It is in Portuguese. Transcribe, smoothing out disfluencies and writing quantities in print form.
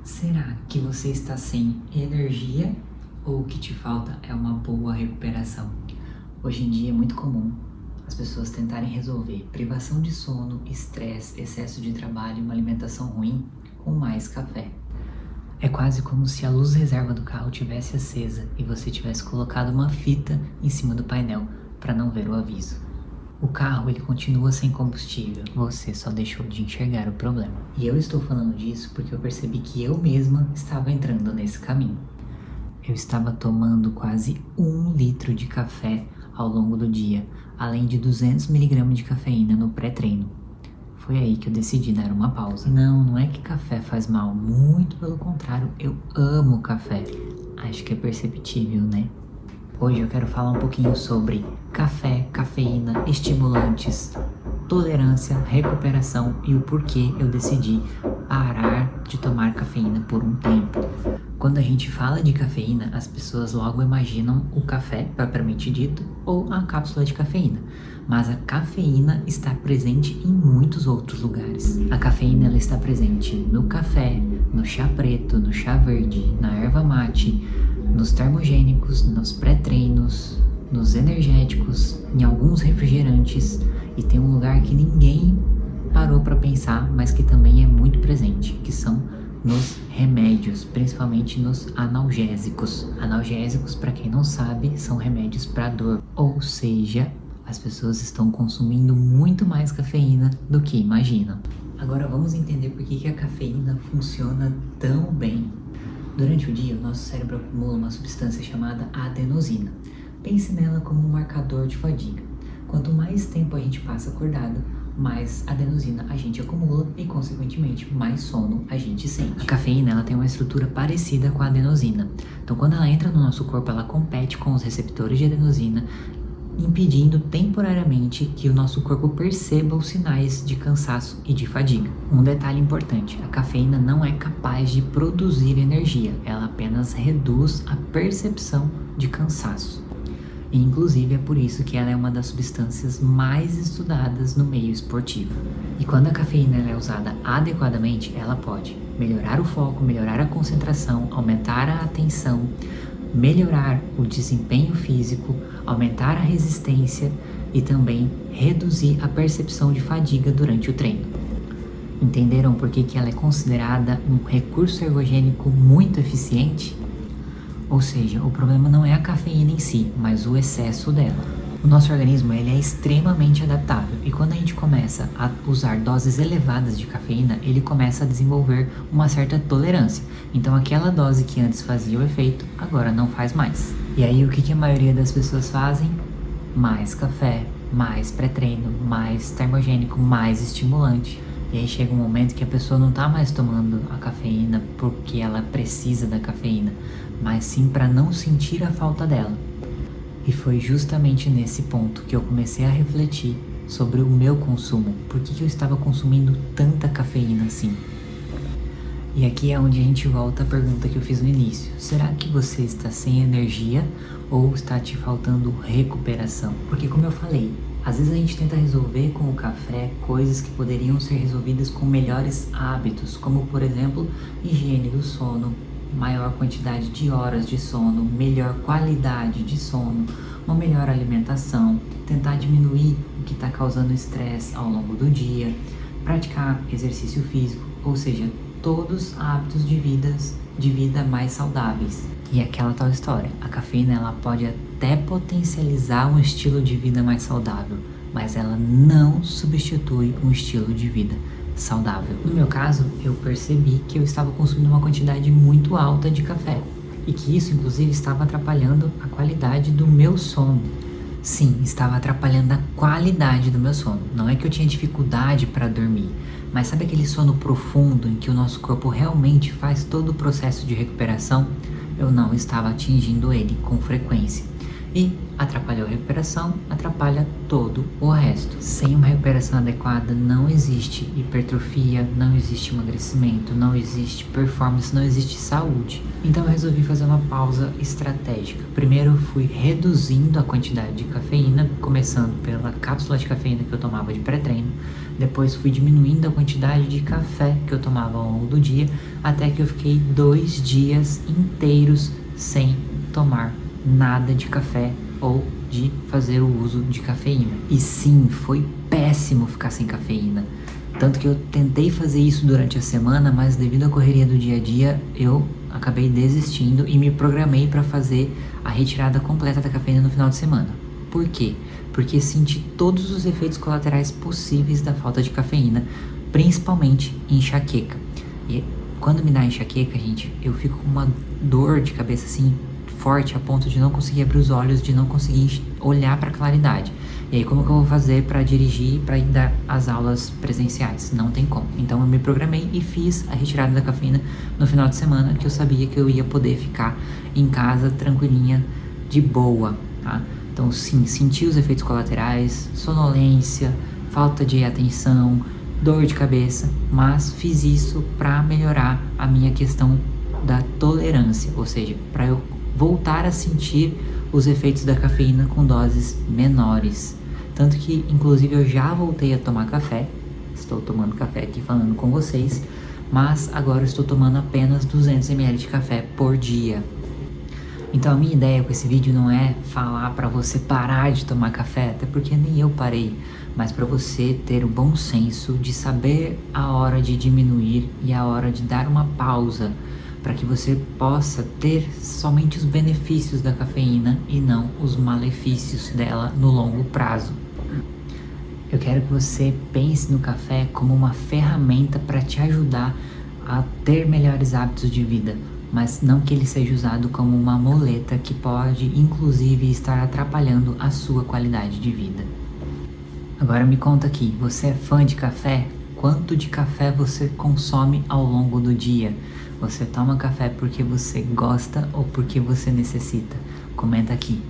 Será que você está sem energia ou o que te falta é uma boa recuperação? Hoje em dia é muito comum as pessoas tentarem resolver privação de sono, estresse, excesso de trabalho e uma alimentação ruim com mais café. É quase como se a luz reserva do carro tivesse acesa e você tivesse colocado uma fita em cima do painel para não ver o aviso. O carro ele continua sem combustível, você só deixou de enxergar o problema. E eu estou falando disso porque eu percebi que eu mesma estava entrando nesse caminho. Eu estava tomando quase 1 litro de café ao longo do dia, além de 200 miligramas de cafeína no pré-treino. Foi aí que eu decidi dar uma pausa. Não é que café faz mal, muito pelo contrário, eu amo café. Acho que é perceptível, né? Hoje eu quero falar um pouquinho sobre café, cafeína, estimulantes, tolerância, recuperação e o porquê eu decidi parar de tomar cafeína por um tempo. Quando a gente fala de cafeína, as pessoas logo imaginam o café, propriamente dito, ou a cápsula de cafeína. Mas a cafeína está presente em muitos outros lugares. A cafeína ela está presente no café, no chá preto, no chá verde, na erva mate, nos termogênicos, nos pré-treinos, nos energéticos, em alguns refrigerantes, e tem um lugar que ninguém parou para pensar, mas que também é muito presente, que são nos remédios, principalmente nos analgésicos. Analgésicos, para quem não sabe, são remédios para dor, ou seja, as pessoas estão consumindo muito mais cafeína do que imaginam. Agora vamos entender por que a cafeína funciona tão bem. Durante o dia, o nosso cérebro acumula uma substância chamada adenosina. Pense nela como um marcador de fadiga. Quanto mais tempo a gente passa acordado, mais adenosina a gente acumula e, consequentemente, mais sono a gente sente. A cafeína ela tem uma estrutura parecida com a adenosina. Então, quando ela entra no nosso corpo, ela compete com os receptores de adenosina, impedindo temporariamente que o nosso corpo perceba os sinais de cansaço e de fadiga. Um detalhe importante, a cafeína não é capaz de produzir energia, ela apenas reduz a percepção de cansaço. E, inclusive é por isso que ela é uma das substâncias mais estudadas no meio esportivo. E quando a cafeína é usada adequadamente, ela pode melhorar o foco, melhorar a concentração, aumentar a atenção, melhorar o desempenho físico, aumentar a resistência e também reduzir a percepção de fadiga durante o treino. Entenderam por que ela é considerada um recurso ergogênico muito eficiente? Ou seja, o problema não é a cafeína em si, mas o excesso dela. O nosso organismo ele é extremamente adaptável e quando a gente começa a usar doses elevadas de cafeína, ele começa a desenvolver uma certa tolerância. Então aquela dose que antes fazia o efeito, agora não faz mais. E aí o que a maioria das pessoas fazem? Mais café, mais pré-treino, mais termogênico, mais estimulante. E aí chega um momento que a pessoa não está mais tomando a cafeína porque ela precisa da cafeína, mas sim para não sentir a falta dela. E foi justamente nesse ponto que eu comecei a refletir sobre o meu consumo. Por que eu estava consumindo tanta cafeína assim? E aqui é onde a gente volta à pergunta que eu fiz no início. Será que você está sem energia ou está te faltando recuperação? Porque como eu falei, às vezes a gente tenta resolver com o café coisas que poderiam ser resolvidas com melhores hábitos, como por exemplo, higiene do sono, maior quantidade de horas de sono, melhor qualidade de sono, uma melhor alimentação, tentar diminuir o que está causando estresse ao longo do dia, praticar exercício físico, ou seja, todos hábitos de vida mais saudáveis. E aquela tal história, a cafeína ela pode até potencializar um estilo de vida mais saudável, mas ela não substitui um estilo de vida saudável. No meu caso, eu percebi que eu estava consumindo uma quantidade muito alta de café e que isso inclusive estava atrapalhando a qualidade do meu sono. Sim, estava atrapalhando a qualidade do meu sono. Não é que eu tinha dificuldade para dormir, mas sabe aquele sono profundo em que o nosso corpo realmente faz todo o processo de recuperação? Eu não estava atingindo ele com frequência. E atrapalhou a recuperação, atrapalha todo o resto. Sem uma recuperação adequada não existe hipertrofia, não existe emagrecimento, não existe performance, não existe saúde. Então eu resolvi fazer uma pausa estratégica. Primeiro eu fui reduzindo a quantidade de cafeína, começando pela cápsula de cafeína que eu tomava de pré-treino. Depois fui diminuindo a quantidade de café que eu tomava ao longo do dia, até que eu fiquei 2 dias inteiros sem tomar nada de café ou de fazer o uso de cafeína. E sim, foi péssimo ficar sem cafeína. Tanto que eu tentei fazer isso durante a semana, mas devido à correria do dia a dia, eu acabei desistindo e me programei para fazer a retirada completa da cafeína no final de semana. Por quê? Porque senti todos os efeitos colaterais possíveis da falta de cafeína, principalmente enxaqueca. E quando me dá enxaqueca, gente, eu fico com uma dor de cabeça assim forte a ponto de não conseguir abrir os olhos, de não conseguir olhar para a claridade. E aí como que eu vou fazer para dirigir, para ir dar as aulas presenciais? Não tem como. Então eu me programei e fiz a retirada da cafeína no final de semana, que eu sabia que eu ia poder ficar em casa tranquilinha, de boa, tá? Então sim, senti os efeitos colaterais, sonolência, falta de atenção, dor de cabeça, mas fiz isso para melhorar a minha questão da tolerância, ou seja, para eu voltar a sentir os efeitos da cafeína com doses menores. Tanto que, inclusive, eu já voltei a tomar café. Estou tomando café aqui falando com vocês, mas agora eu estou tomando apenas 200 ml de café por dia. Então a minha ideia com esse vídeo não é falar para você parar de tomar café, até porque nem eu parei, mas para você ter o bom senso de saber a hora de diminuir e a hora de dar uma pausa, para que você possa ter somente os benefícios da cafeína e não os malefícios dela no longo prazo. Eu quero que você pense no café como uma ferramenta para te ajudar a ter melhores hábitos de vida, mas não que ele seja usado como uma muleta que pode, inclusive, estar atrapalhando a sua qualidade de vida. Agora me conta aqui, você é fã de café? Quanto de café você consome ao longo do dia? Você toma café porque você gosta ou porque você necessita? Comenta aqui.